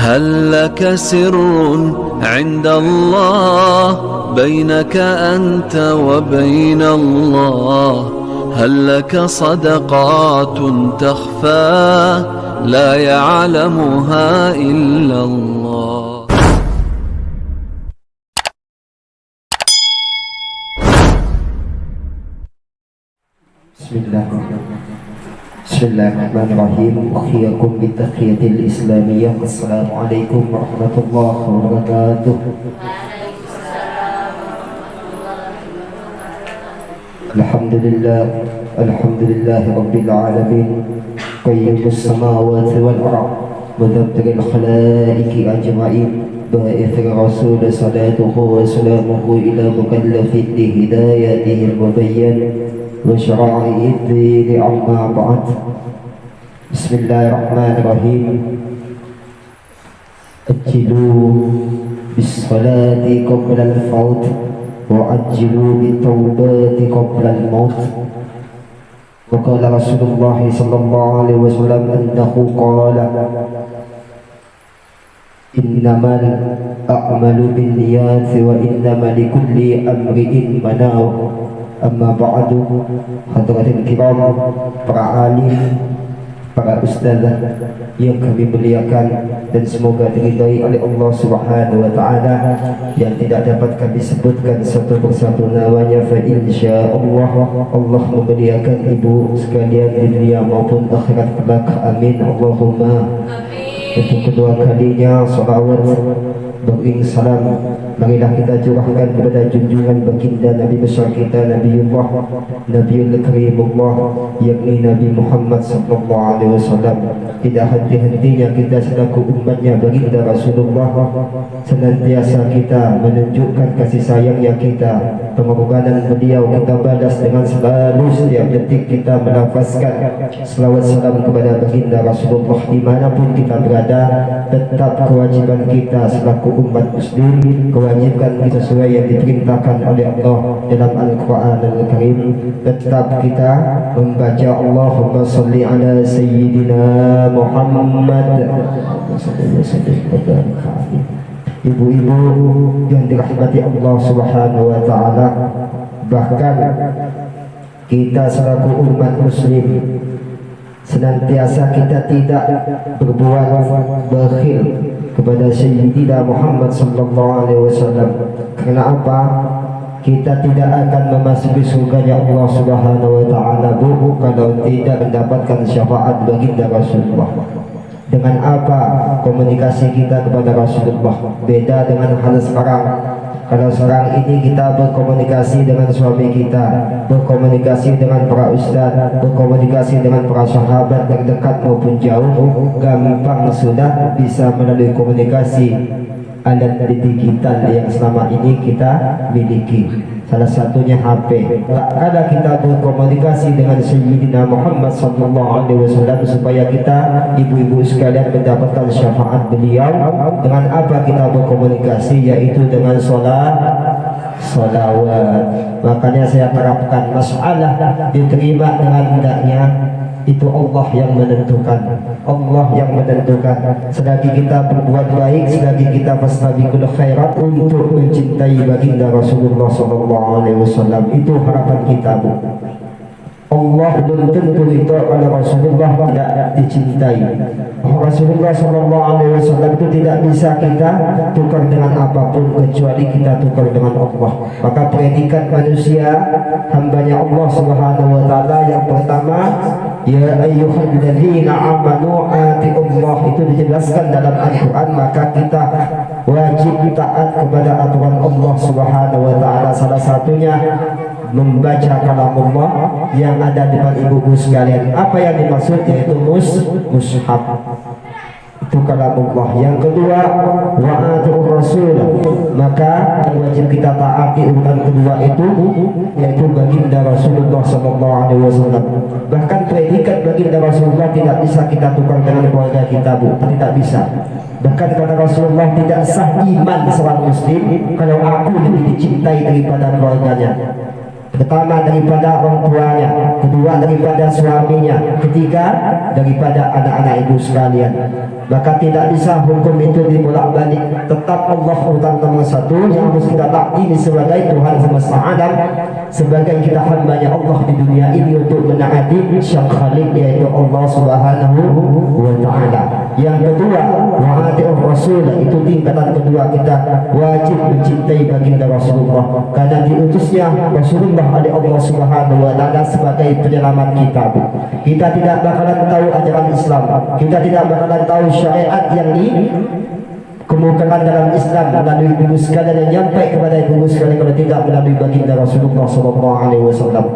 هل لك سر عند الله بينك أنت وبين الله؟ هل لك صدقات تخفى لا يعلمها إلا الله؟ بسم الله الرحمن الرحيم. أحييكم بالتحية الإسلامية. السلام عليكم ورحمة الله وبركاته. الحمد لله رب العالمين، قيم السماوات والأرض، مدبر الخلائق أجمعين، باعث الرسول صلاته وسلامه إلى مكلف لهدايته المبين وشرائع الدين. أما بعد، بسم الله الرحمن الرحيم. أجلوا بالصلاة قبل الفوت وعجلوا بالتوبات قبل الموت. وقال رسول الله صلى الله عليه وسلم أنه قال: إنما الأعمال بالنيات وإنما لكل امرئ ما نوى. Amma ba'du, hadirin kiram, para alim, para ustazah yang kami muliakan dan semoga diridai oleh Allah Subhanahu wa taala, yang tidak dapat kami sebutkan satu persatu namanya, fa insyaallah Allah memuliakan ibu sekalian di dunia maupun akhirat kelak. Amin Allahumma. Untuk kedua kalinya salawat bering salam marilah kita curahkan kepada junjungan baginda Nabi besar kita, Nabiullah Nabiul Karimullah, yakni Nabi Muhammad sallallahu alaihi wasallam. Tidak henti-hentinya kita selaku umatnya baginda Rasulullah senantiasa kita menunjukkan kasih sayangnya kita, pengorbanan beliau kita balas dengan selalu setiap detik kita melafazkan selawat salam kepada baginda Rasulullah dimanapun kita berada. Tetap kewajiban kita selaku umat muslim, kewajiban kita sesuai yang diperintahkan oleh Allah dalam Al-Quran Al-Karim. Tetap kita membaca Allahumma salli ala Sayyidina Muhammad. Ibu-ibu yang dirahmati Allah Subhanahu wa taala, bahkan kita selaku umat muslim senantiasa kita tidak berbuat bakhil kepada Sayyidina Muhammad sallallahu alaihi wasallam. Karena apa? Kita tidak akan memasuki surganya Allah Subhanahu wa taala kalau tidak mendapatkan syafaat baginda Rasulullah. Dengan apa komunikasi kita kepada Rasulullah? Beda dengan hal sekarang. Kalau sekarang ini kita berkomunikasi dengan suami kita, berkomunikasi dengan para ustaz, berkomunikasi dengan para sahabat terdekat maupun jauh, gampang sudah bisa melalui komunikasi alat digital yang selama ini kita miliki. Salah satunya HP. Tak ada kita berkomunikasi dengan Sayyidina Muhammad sallallahu alaihi wasallam supaya kita ibu-ibu sekalian mendapatkan syafaat beliau. Dengan apa kita berkomunikasi? Yaitu dengan salawat. Makanya saya terapkan masalah diterima dengan hendaknya itu Allah yang menentukan. Allah yang menentukan. Selagi kita berbuat baik, selagi kita fastabiqul khairat untuk mencintai baginda Rasulullah sallallahu alaihi wasallam, itu harapan kita, Bu. Allah belum tentu itu kalau Rasulullah tidak dicintai. Rasulullah sallallahu alaihi wasallam itu tidak bisa kita tukar dengan apapun kecuali kita tukar dengan Allah. Maka predikat manusia hambanya Allah Subhanahu wa taala yang pertama, ya ayyuhalladzina amanu atiullah, itu dijelaskan dalam Al-Qur'an. Maka kita wajib taat kepada aturan Allah Subhanahu wa taala. Salah satunya membaca kalam Allah yang ada di depan ibu-ibu sekalian. Apa yang dimaksud? Yaitu mushaf. Itu kalam Allah. Yang kedua, wa'atul rasul. Maka wajib kita taati urutan kedua itu, yaitu baginda Rasulullah sallallahu alaihi wasallam. Bahkan predikat baginda Rasulullah tidak bisa kita tukar dengan keluarga kita, Bu. Tidak bisa. Bahkan kata Rasulullah, tidak sah iman seorang muslim kalau aku lebih dicintai daripada keluarganya. Pertama daripada orang tuanya, kedua daripada suaminya, ketiga daripada anak-anak ibu sekalian. Maka tidak bisa hukum itu dibolak-balik. Tetap Allah utama nomor satu yang harus kita taati sebagai Tuhan semesta alam, sebagai kita hambanya Allah di dunia ini untuk menaati Sang Khalik, yaitu Allah Subhanahu wa Ta'ala. Yang kedua, wa'ati'ur Rasul, itu tingkatan kedua, kita wajib mencintai baginda Rasulullah karena diutusnya Rasulullah oleh Allah Subhanahu wa Ta'ala sebagai penyelamat kita. Kita tidak bakalan tahu ajaran Islam, kita tidak bakalan tahu syariat yang dikemukakan dalam Islam melalui ibu sekalian, yang nyampai kepada ibu sekalian kalau tidak melalui baginda Rasulullah SAW.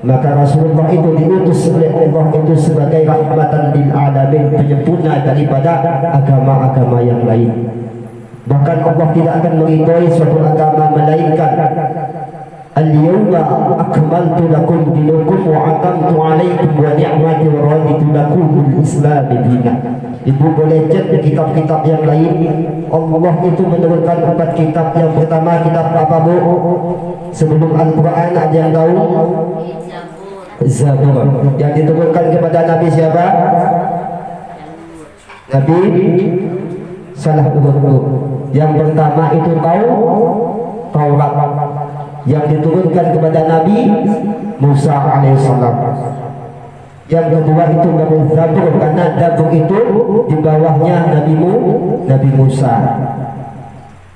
Maka Rasulullah itu diutus oleh Allah itu sebagai rahmatan lil alamin, penyempurna daripada agama-agama yang lain. Bahkan Allah tidak akan meridhai suatu agama melainkan al-yawma akmaltu lakum dinakum wa atamtu alaikum wa ni'mati wa raditu lakum al-islam dinan. Ibu boleh cek di kitab-kitab yang lain, Allah itu menurunkan 4 kitab. Yang pertama kitab apa bu? Sebelum Al-Quran ada yang tahu? Zabur. Yang diturunkan kepada Nabi siapa? Nabi salah urut. Yang pertama itu Taurat, yang diturunkan kepada Nabi Musa alaihissalam. Yang kedua itu baru Zabur, karena Zabur itu di bawahnya Nabi Musa.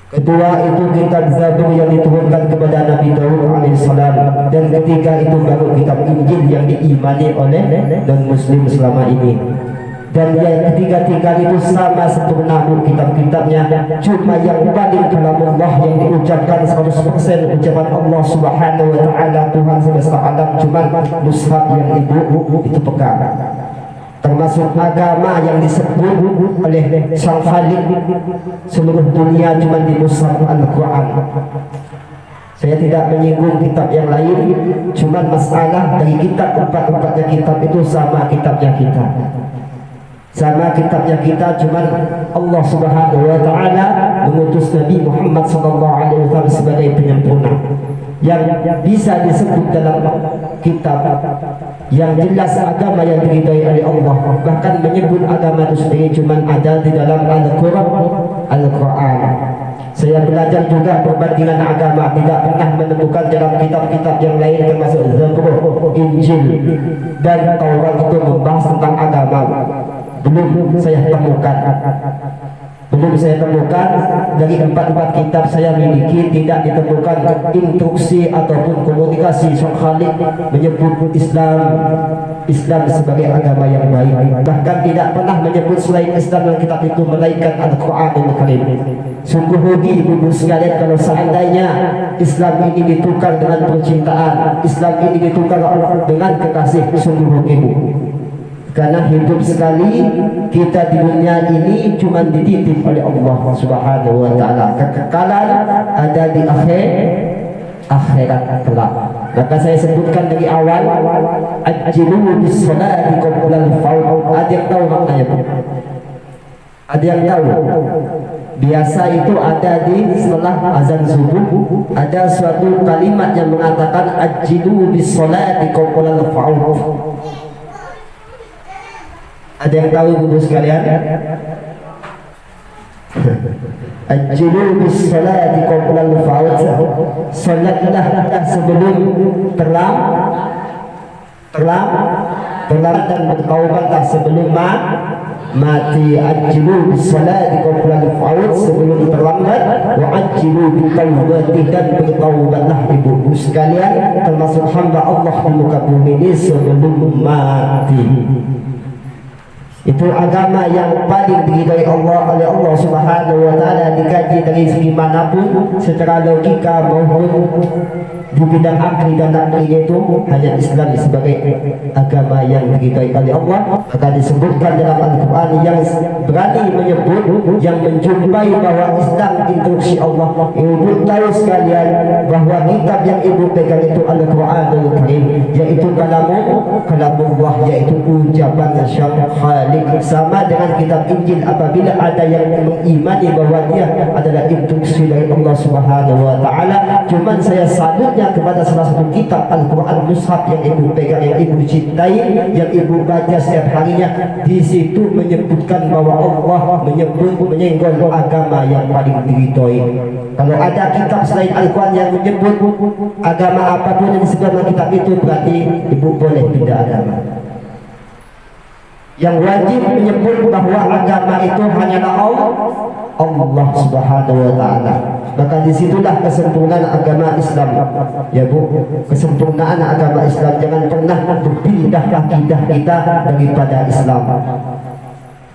Kedua itu kitab Zabur yang diturunkan kepada Nabi Daud alaihissalam. Dan ketiga itu baru kitab Injil yang diimani oleh non-muslim selama ini. Dan yang ketiga-tiga itu sama sempurna kitab-kitabnya, cuma yang paling kalamullah yang diucapkan 100% ucapan Allah Subhanahu wa Ta'ala, Tuhan semesta alam, cuma mushaf yang ibu itu pegang. Termasuk agama yang disebut oleh Sang Khalik seluruh dunia cuma di mushaf Al-Quran. Saya tidak menyinggung kitab yang lain, cuma masalah dari kitab, empat-empatnya kitab itu sama kitabnya kita. Sama kitabnya kita, cuman Allah Subhanahu wa Ta'ala mengutus Nabi Muhammad SAW sebagai penyempurna. Yang bisa disebut dalam kitab yang jelas agama yang diridhai oleh Allah, bahkan menyebut agama itu sendiri cuman ada di dalam Al-Quran. Saya belajar juga perbandingan agama, tidak pernah menemukan dalam kitab-kitab yang lain termasuk Zabur, Injil dan Taurat itu membahas tentang agama. Belum saya temukan dari 4 kitab saya miliki, tidak ditemukan instruksi ataupun komunikasi Sang Khalik menyebut Islam sebagai agama yang baik. Bahkan tidak pernah menyebut selain Islam dalam kitab itu melainkan Al-Quranul Karim. Sungguh rugi ibu sekalian kalau seandainya Islam ini ditukar dengan percintaan, Islam ini ditukar dengan kekasih. Sungguh rugi ibu. Karena hidup sekali kita di dunia ini cuma dititip oleh Allah Subhanahu wa Ta'ala. Kekekalan ada di akhirat kelak. Maka saya sebutkan dari awal, ajjilu bis salati qabla al-fawt. Ada yang tahu maknanya? Ada yang tahu? Biasa itu ada di setelah azan subuh, ada suatu kalimat yang mengatakan ajjilu bis salati qabla al-fawt. Ada yang tahu ibu sekalian? Ajjilu bis salati qabla al-fawt. Salatlah sebelum terlambat dan bertaubatlah sebelum mati. Ajjilu bis salati qabla al-fawt, sebelum terlambat. Wa ajjilu bi taubati, dan bertaubatlah ibu sekalian termasuk hamba Allah di muka bumi ini sebelum mati. Itu agama yang paling diridhai Allah oleh Allah Subhanahu wa Ta'ala, dikaji dari segi manapun secara logika maupun di bidang akli dan nakli, itu hanya Islam sebagai agama yang diridhai oleh Allah. Maka disebutkan dalam Al-Quran yang berani menyebut, yang menjumpai bahwa Islam instruksi Allah. Ibu tahu sekalian bahwa kitab yang ibu pegang itu Al-Quranul Karim, yaitu kalamullah, yaitu ucapan Sang Khalik. Sama dengan kitab Injil, apabila ada yang mengimani bahwa dia adalah instruksi dari Allah Subhanahu wa Ta'ala, cuman saya salut ingatnya kepada salah satu kitab Al-Quran Mushaf yang ibu pegang, yang ibu cintai, yang ibu baca setiap harinya. Di situ menyebutkan bahwa Allah menyenggol agama yang paling diridhoi. Kalau ada kitab selain Al-Quran yang menyebut agama apapun yang disebut dalam kitab itu, berarti ibu boleh pindah agama. Yang wajib menyebut bahwa agama itu hanyalah Allah Subhanahu wa Ta'ala. Maka disitulah kesempurnaan agama Islam, ya Bu. Kesempurnaan agama Islam. Jangan pernah berpindah akidah kita daripada Islam.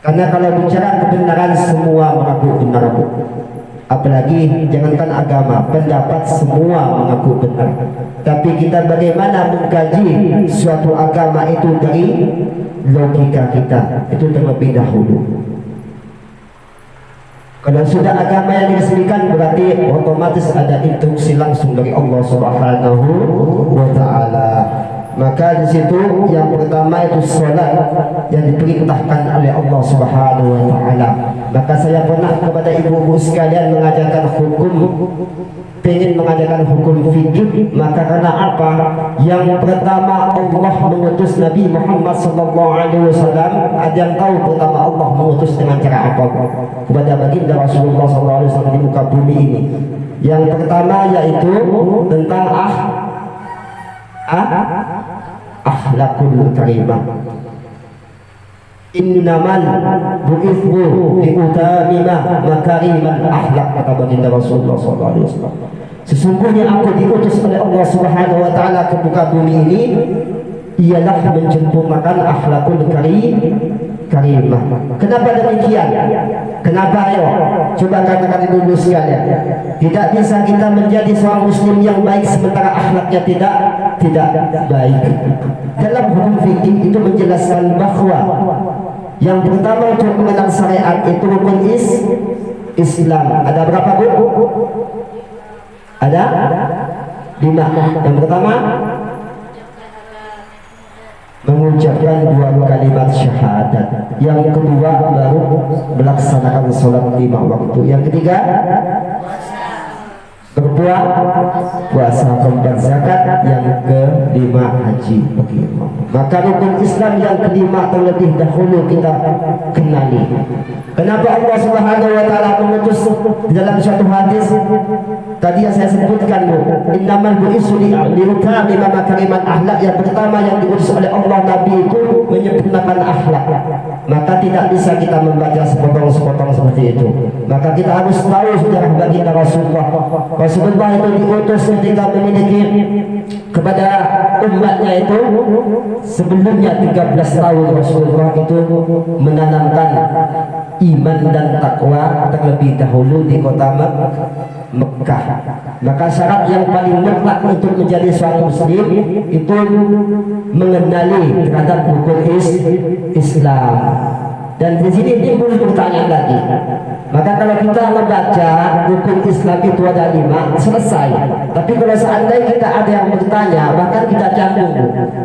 Karena kalau bicara kebenaran, semua mengaku benar, Bu. Apalagi jangankan agama, pendapat semua mengaku benar. Tapi kita bagaimana mengkaji suatu agama itu dari logika kita, itu terlebih dahulu. Kalau sudah agama yang diresmikan, berarti otomatis ada instruksi langsung dari Allah Subhanahu wa Ta'ala. Maka di situ yang pertama itu salat yang diperintahkan oleh Allah Subhanahu wa Ta'ala. Maka saya pernah kepada ibu-ibu sekalian mengajarkan hukum, pengen mengajarkan hukum fikih. Maka karena apa? Yang pertama Allah mengutus Nabi Muhammad SAW. Ada yang tahu pertama Allah mengutus dengan cara apa? Kepada baginda Rasulullah SAW di muka bumi ini. Yang pertama yaitu tentang akhlakul karimah. Innamal bu'ithu liutamima makarimal akhlak, kata baginda Rasulullah SAW. Sesungguhnya aku diutus oleh Allah Subhanahu wa Ta'ala ke muka bumi ini ialah menyempurnakan akhlakul karimah. Kenapa demikian? Kenapa? Ayo coba katakan dulu sekalian. Tidak bisa kita menjadi seorang muslim yang baik sementara akhlaknya tidak baik. Dalam hukum fikih itu menjelaskan bahwa yang pertama untuk mengenal syariat itu rukun Islam. Ada berapa, Bu? Ada 5. Yang pertama mengucapkan 2 kalimat syahadat. Yang kedua baru melaksanakan sholat 5 waktu. Yang ketiga puasa, keempat zakat, yang kelima haji. Maka rukun Islam yang kelima terlebih dahulu kita kenali. Kenapa Allah Subhanahu wa Ta'ala mengutus di dalam suatu hadis tadi yang saya sebutkan, innamal bu'itsu liutamima makarimal akhlak. Yang pertama yang diutus oleh Allah Nabi itu menyempurnakan akhlak. Maka tidak bisa kita membaca sepotong-sepotong seperti itu. Maka kita harus tahu sejarah baginda Rasulullah. Rasulullah itu diutus ketika memiliki kepada umatnya itu sebelumnya 13 tahun. Rasulullah itu menanamkan iman dan takwa terlebih dahulu di kota Mekah. Maka syarat yang paling mutlak untuk menjadi seorang muslim itu mengenali terhadap hukum Islam. Dan di sini timbul pertanyaan lagi. Maka kalau kita membaca hukum Islam itu ada 5, selesai. Tapi kalau seandainya kita ada yang bertanya, bahkan kita canggung,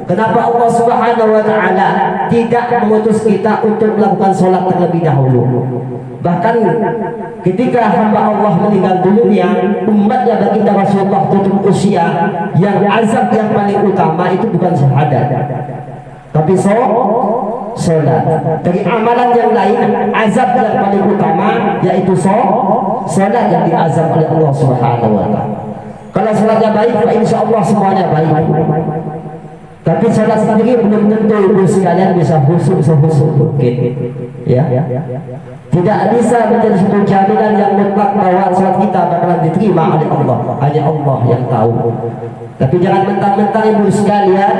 kenapa Allah Subhanahu wa Ta'ala tidak mengutus kita untuk melakukan sholat terlebih dahulu? Bahkan ketika hamba Allah meninggal dunia, umatnya baginda Rasulullah tutup usia, yang azab yang paling utama itu bukan syahadat, tapi sholat. Dari amalan yang lain, azab yang paling utama yaitu sholat yang diazab oleh Allah Subhanahu wa Ta'ala. Kalau sholatnya baik, insya Allah semuanya baik. Tapi sholat sendiri belum tentu ibu sekalian bisa khusyuk mungkin, ya. Tidak bisa menjadi satu jaminan yang mutlak bahwa sholat kita bakalan diterima oleh Allah. Hanya Allah yang tahu. Tapi jangan mentang-mentang ibu sekalian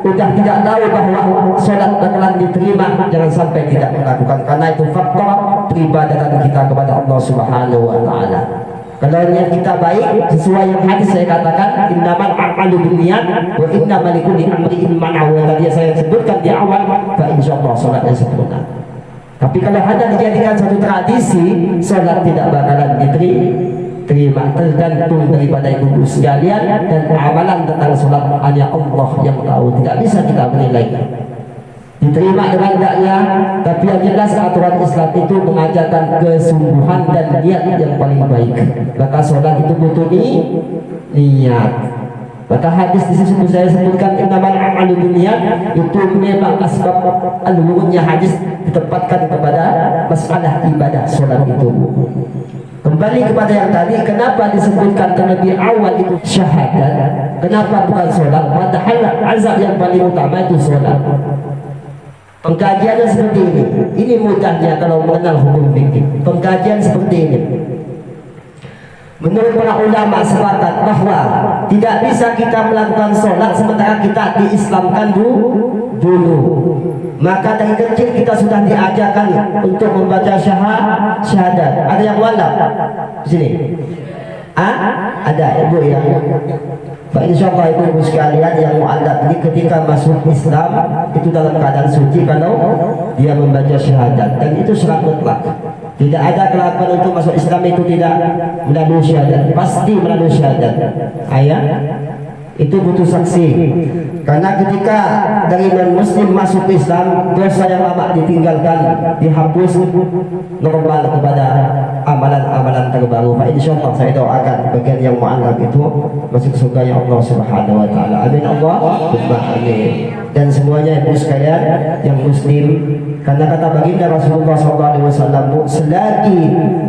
udah tidak tahu bahwa sholat bakalan diterima, jangan sampai tidak melakukan, karena itu faktor peribadatan kita kepada Allah Subhanahu wa Ta'ala. Kalau niat kita baik sesuai yang hadis saya katakan, innamal a'malu binniyat wa innamal likulli imri'in ma nawa. Tadi saya sebutkan di awal, fa insyaallah salatnya sempurna. Tapi kalau hanya dijadikan satu tradisi, salat tidak bakalan diterima. Tergantung daripada ibu sekalian, dan amalan tentang salat hanya Allah yang tahu. Tidak bisa kita menilai diterima dengan tidaknya. Tapi yang jelas aturan Islam itu mengajarkan kesungguhan dan niat yang paling baik. Maka sholat itu butuh niat. Maka hadis di sini saya sebutkan innamal a'malu binniyat, itu memang asbab al-wurudnya hadis ditempatkan kepada masalah ibadah sholat itu. Kembali kepada yang tadi, kenapa disebutkan terlebih awal itu syahadat, kenapa bukan sholat, padahal azab yang paling utama itu sholat. Pengkajiannya seperti ini mudahnya kalau mengenal hukum fikih. Pengkajian seperti ini. Menurut para ulama sepakat bahwa tidak bisa kita melakukan sholat sementara kita diislamkan dulu. Maka dari kecil kita sudah diajarkan untuk membaca syahadat. Ada yang walaf di sini? Ada ibu ya. Pak, insyaallah ibu sekalian yang mu'allaf ini ketika masuk Islam itu dalam keadaan suci kalau dia membaca syahadat, dan itu syarat mutlak. Tidak ada kelakuan untuk masuk Islam itu tidak melalui syahadat, pasti melalui syahadat. Ayat itu butuh saksi. Karena ketika dari non-muslim masuk Islam, dosa yang lama ditinggalkan, dihapus, normal kepada amalan-amalan terbaru. Fa insyaallah saya doakan bagian yang mu'allaf itu masuk surga ya Allah Subhanahu wa taala. Amin Allahumma amin. Dan semuanya ibu sekalian yang muslim, karena kata baginda Rasulullah SAW, selagi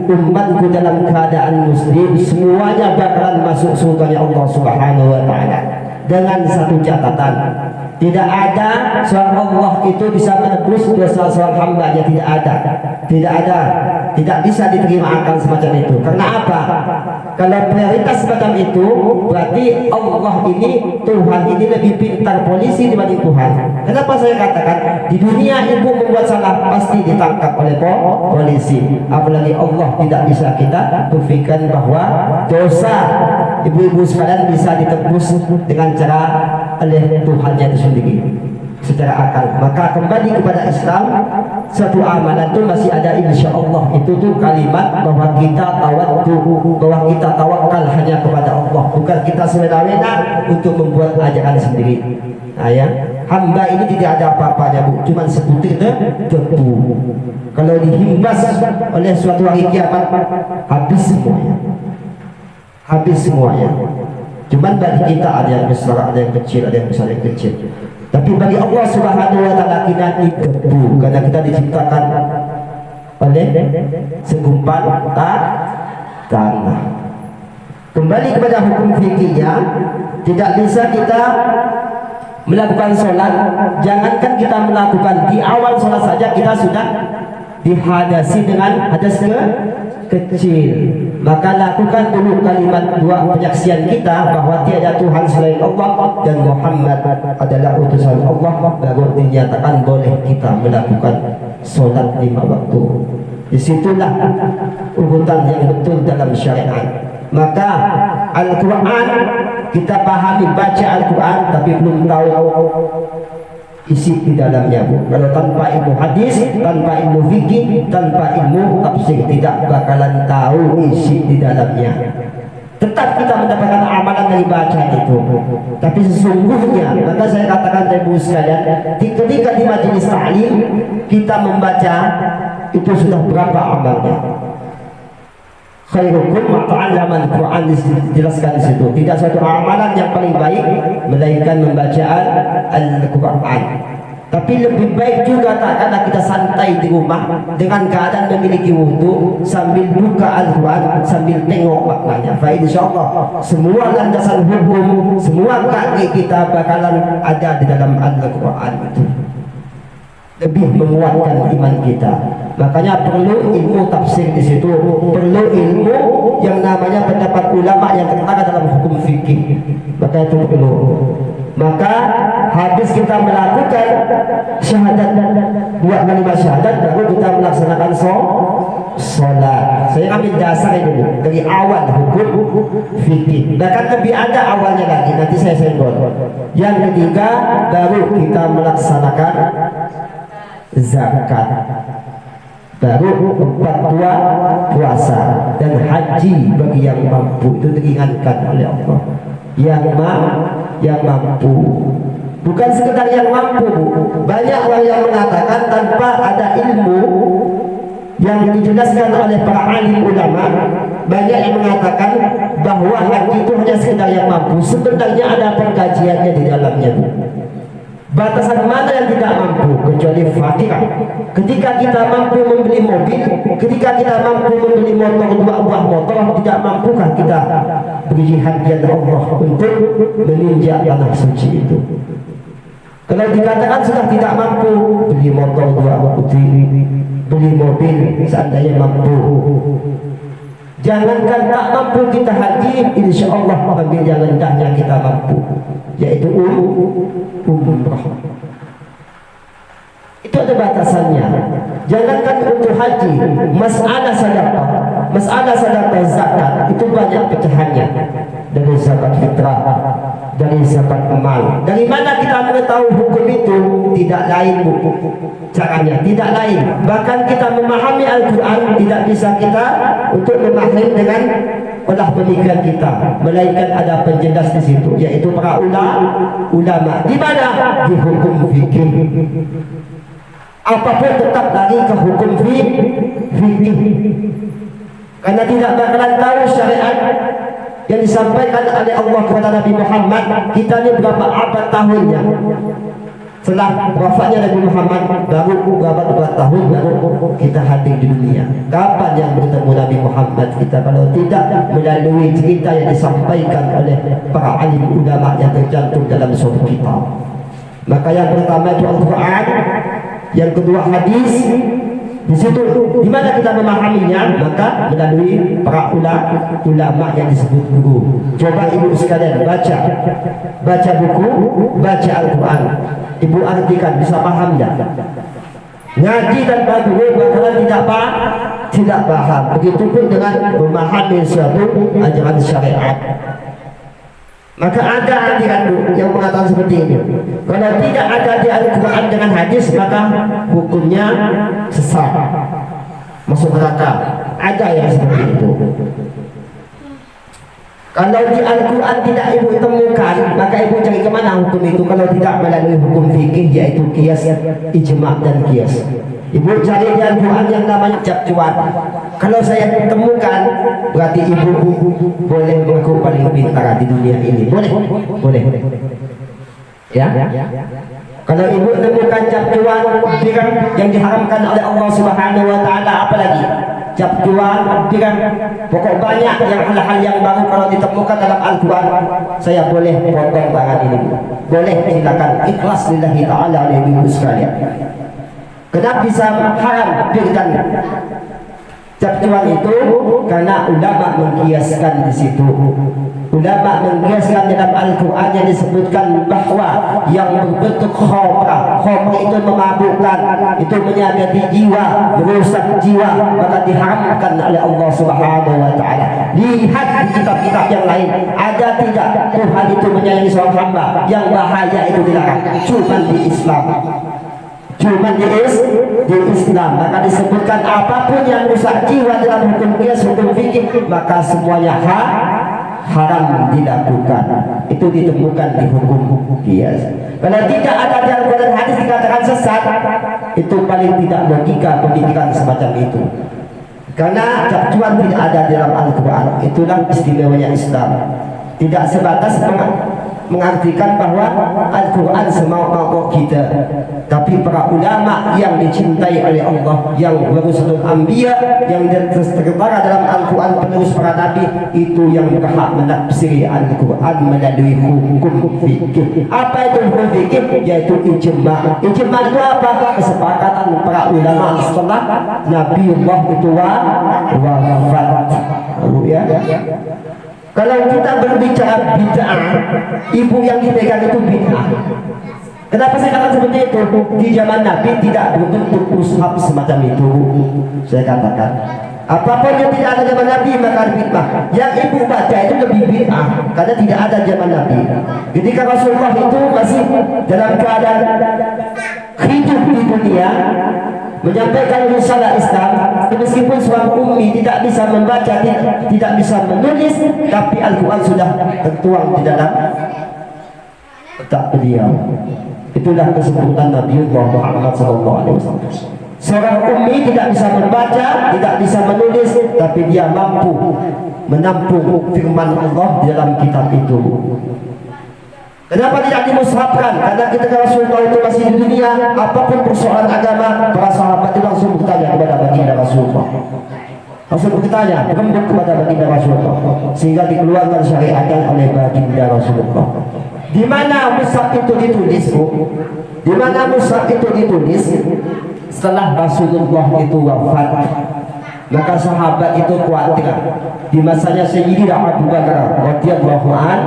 umatku dalam keadaan muslim, semuanya bakalan masuk surga ya Allah Subhanahu wa taala. Dengan satu catatan, tidak ada seorang Allah itu bisa menebus dosa seorang hambanya, tidak bisa diterima akal semacam itu. Karena apa? Kalau prioritas semacam itu, berarti Allah ini, Tuhan ini lebih pintar polisi dibanding Tuhan. Kenapa saya katakan di dunia ibu membuat salah pasti ditangkap oleh polisi, apalagi Allah tidak bisa kita buktikan bahwa dosa ibu-ibu sekalian bisa ditebus dengan cara oleh Tuhannya itu sendiri secara akal. Maka kembali kepada Islam, satu amalan itu masih ada insya Allah. Itu tuh kalimat bahwa kita tawakal hanya kepada Allah, bukan kita semena-mena untuk membuat ajaran sendiri. Ya, hamba ini tidak ada apa-apanya bu, cuma sebutir debu. Kalau dihimbas oleh suatu hari kiamat, habis semuanya. Cuman bagi kita ada yang besar, ada yang kecil, ada yang besar, ada yang kecil. Tapi bagi Allah Subhanahu wa taala kita debu, karena kita diciptakan oleh segumpal tanah. Kembali kepada hukum fikihnya, tidak bisa kita melakukan sholat. Jangankan kita melakukan, di awal sholat saja kita sudah dihadasi dengan hadas kecil. Maka lakukan dulu kalimat dua penyaksian kita bahwa tiada Tuhan selain Allah dan Muhammad adalah utusan Allah, baru dinyatakan boleh kita melakukan sholat 5 waktu. Disitulah urutan yang betul dalam syariat. Maka Al-Quran kita pahami, baca Al-Quran tapi belum tahu isi di dalamnya bu. Kalau tanpa ilmu hadis, tanpa ilmu fikih, tanpa ilmu tafsir, tidak bakalan tahu isi di dalamnya. Tetap kita mendapatkan amalan dari bacaan itu, tapi sesungguhnya, maka saya katakan ibu sekalian, ketika di majelis ta'lim kita membaca itu sudah berapa amalnya? Khairukum man ta'allama al-Quran, dijelaskan di situ. Tidak satu amalan yang paling baik melainkan membaca Al-Quran. Tapi lebih baik juga tak karena kita santai di rumah dengan keadaan memiliki wudu sambil buka Al-Quran, sambil tengok maknanya. Fa insyaallah semua landasan hukum, semua kaki kita bakalan ada di dalam Al-Quran itu. Lebih menguatkan iman kita. Makanya perlu ilmu tafsir di situ, perlu ilmu yang namanya pendapat ulama yang tertera dalam hukum fikih. Maka itu perlu. Maka habis kita melakukan syahadat, 2 kalimat syahadat, baru kita melaksanakan sholat. Saya ambil dasar ini dari awal hukum fikih. Bahkan lebih ada awalnya lagi, nanti saya senggol. Yang ketiga baru kita melaksanakan zakat, baru 4 puasa dan haji bagi yang mampu. Itu diingatkan oleh Allah, yang mampu, bukan sekedar yang mampu. Banyak orang yang mengatakan tanpa ada ilmu yang dijelaskan oleh para alim ulama, banyak yang mengatakan bahwa haji itu hanya sekedar yang mampu. Sebenarnya ada pengkajiannya di dalamnya. Batasan mana yang tidak mampu kecuali fakir. Ketika kita mampu membeli mobil, ketika kita mampu membeli motor, 2 buah motor, tidak mampukah kita berjihad di jalan Allah untuk meninjak tanah suci itu? Kalau dikatakan sudah tidak mampu, beli motor 2 putih, beli mobil seandainya mampu. Jangankan tak mampu kita haji, insya Allah ambil yang rendahnya kita mampu, yaitu umrah. Itu ada batasannya. Jangankan untuk haji, masalah sedekah zakat itu banyak pecahannya. Dari zakat fitrah, dari zakat amal. Dari mana kita mengetahui hukum itu? Tidak lain caranya, tidak lain. Bahkan kita memahami Al-Quran tidak bisa kita untuk memahami dengan olah pemikiran kita, melainkan ada penjelas di situ, yaitu para ulama. Di mana? Di hukum fikih. Apapun tetap lari ke hukum fikih. Karena tidak bakalan tahu syariat yang disampaikan oleh Allah kepada Nabi Muhammad. Kita ini berapa abad tahunnya setelah wafatnya Nabi Muhammad, baru berapa tahun baru kita hadir di dunia. Kapan yang bertemu Nabi Muhammad kita kalau tidak melalui cerita yang disampaikan oleh para alim ulama yang tercantum dalam suatu kitab? Maka yang pertama itu Al-Quran, yang kedua hadis. Di situ di mana kita memahaminya? Maka melalui para ulama yang disebut guru. Coba ibu sekalian baca buku, baca Al-Quran. Ibu artikan, bisa paham tak? Ngaji tanpa guru bakalan tidak paham. Begitupun dengan memahami suatu ajaran syariat. Maka ada aliran yang mengatakan seperti ini. Kalau tidak ada di Al-Quran dengan hadis, maka hukumnya sesat, masuk neraka. Ada yang seperti itu. Kalau di Al-Quran tidak ibu temukan, maka ibu cari kemana hukum itu? Kalau tidak melalui hukum fikih, yaitu qiyas, ijma' dan qiyas. Ibu cari di Al-Quran yang namanya cap-cuan. Kalau saya temukan, berarti ibu boleh mengaku paling pintar di dunia ini. Boleh. Ya. Kalau ibu temukan cap-cuan yang diharamkan oleh Allah Subhanahu Wa Taala, apalagi cap-cuan, pokok banyak yang hal-hal yang baru kalau ditemukan dalam Al-Quran, saya boleh potong tangan ini. Boleh, silakan, ikhlas lillahi ta'ala oleh ibu sekalian. Kenapa bisa haram berikan cap-cuan itu? Karena ulama mengkiaskan di situ. Ulama mengkiaskan dalam Al-Quran yang disebutkan bahwa yang berbentuk khamrah itu memabukkan, itu menyakiti jiwa, merusak jiwa, maka diharamkan oleh Allah Subhanahu Wa Taala. Lihat di kitab-kitab yang lain, ada tidak Tuhan itu menyayangi seorang hamba yang bahaya itu dilarang? Cuma di Islam. Cuma di Islam, maka disebutkan apapun yang rusak jiwa dalam hukum qiyas, hukum fikih, maka semuanya haram dilakukan. Itu ditemukan di hukum qiyas. Kalau tidak ada di Al-Quran hadis dikatakan sesat, itu paling tidak logika pemikiran semacam itu. Karena cap-cuan tidak ada di dalam Al-Quran. Itulah istimewanya Islam. Tidak sebatas mengartikan bahwa Al-Quran semau-mau kita, tapi para ulama yang dicintai oleh Allah, yang warusatul anbiya, yang tertera dalam Al-Quran, penerus para nabi, itu yang berhak menafsiri Al-Quran melalui hukum fikih. Apa itu hukum fikih? Yaitu ijma'. Ijma' itu apa? Kesepakatan para ulama setelah Nabiullah itu wafat. Ya. Kalau kita berbicara bid'ah, ibu yang dipegang itu bid'ah. Kenapa saya katakan seperti itu? Di zaman Nabi tidak berbentuk mushaf semacam itu. Saya katakan, apapun yang tidak ada zaman Nabi maka bid'ah. Yang ibu baca itu lebih bid'ah karena tidak ada zaman Nabi. Ketika Rasulullah itu masih dalam keadaan hidup di dunia, menyampaikan risalah Islam, meskipun seorang ummi tidak bisa membaca, tidak bisa menulis, tapi Al-Quran sudah tertuang di dalam otak beliau. Itulah kesebutan Nabiullah Muhammad SAW. Seorang ummi tidak bisa membaca, tidak bisa menulis, tapi dia mampu menampung firman Allah di dalam kitab itu. Kenapa tidak dimushafkan? Karena ketika Rasulullah itu masih di dunia, apapun persoalan agama, para sahabat itu langsung bertanya kepada baginda Rasulullah. Langsung bertanya, rembuk kepada baginda Rasulullah, sehingga dikeluarkan syariatkan oleh baginda Rasulullah. Di mana mushaf itu ditulis, Bu? Di mana mushaf itu ditulis? Setelah Rasulullah itu wafat, maka sahabat itu khawatir. Di masanya Sayyidina Abu Bakar radhiyallahu an,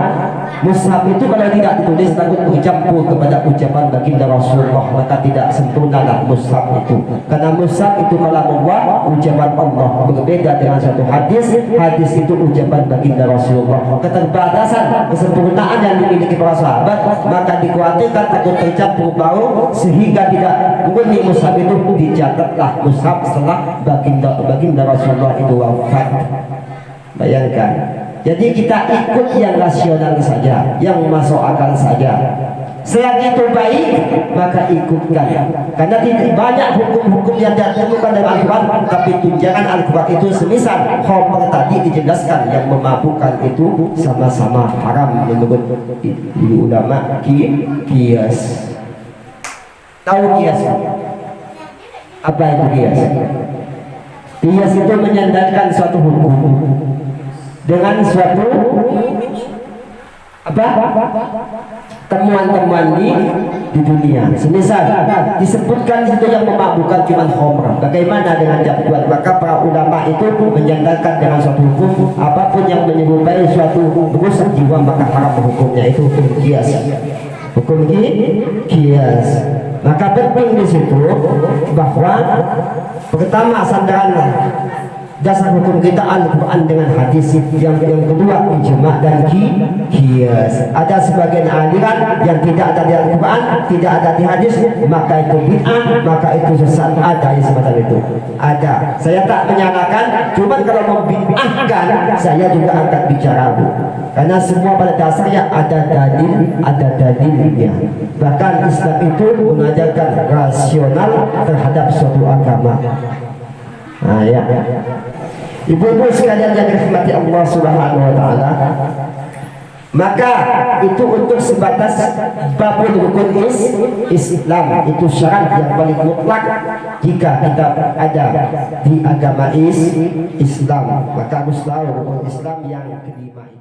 mushaf itu kalau tidak ditulis takut bercampur kepada ucapan baginda Rasulullah, maka tidak sempurnalah mushaf itu. Karena mushaf itu kalamullah, ucapan Allah, berbeda dengan satu hadis. Hadis itu ucapan baginda Rasulullah. Keterbatasan kesempurnaan yang dimiliki para sahabat, maka dikhawatirkan takut tercampur bau sehingga tidak murni mushaf itu dicatatlah mushaf setelah baginda Rasulullah itu wafat. Bayangkan, jadi kita ikut yang rasional saja, yang masuk akal saja. Selagi itu baik, maka ikutkan. Karena tidak banyak hukum-hukum yang ditemukan dalam Al-Quran, tapi tunjangan Al-Quran itu semisal khamr tadi dijelaskan, yang memabukkan itu sama-sama haram menurut ulama qiyas. Tahu qiyas? Apa itu qiyas? Qiyas itu menyandarkan suatu hukum dengan suatu apa? Temuan-temuan di dunia. Semisal disebutkan situ yang memabukkan cuma khamr. Bagaimana dengan jadwal? Maka para ulama itu menyandarkan dengan suatu hukum, apapun yang menyerupai suatu rusak jiwa maka haram hukumnya, itu hukum qiyas. Hukum qiyas. Maka penting di situ bahwa pertama sandaran dasar hukum kita Al-Quran dengan hadis, yang kedua ijma dan qiyas. Ada sebagian aliran yang tidak ada di Al-Quran, tidak ada di hadis, maka itu bid'ah, maka itu sesat. Ada yang semacam itu, ada. Saya tak menyalahkan, cuma kalau membid'ahkan saya juga akan bicara, Bu. Karena semua pada dasarnya ada dalilnya. Bahkan Islam itu mengajarkan rasional terhadap suatu agama. Nah, ya. Ibu-ibu sekalian yang dirahmati Allah Subhanahu wa taala, maka itu untuk sebatas babul rukun Islam, itu syarat yang paling mutlak. Jika kita ada di agama Islam, maka harus tahu rukun Islam yang kelima.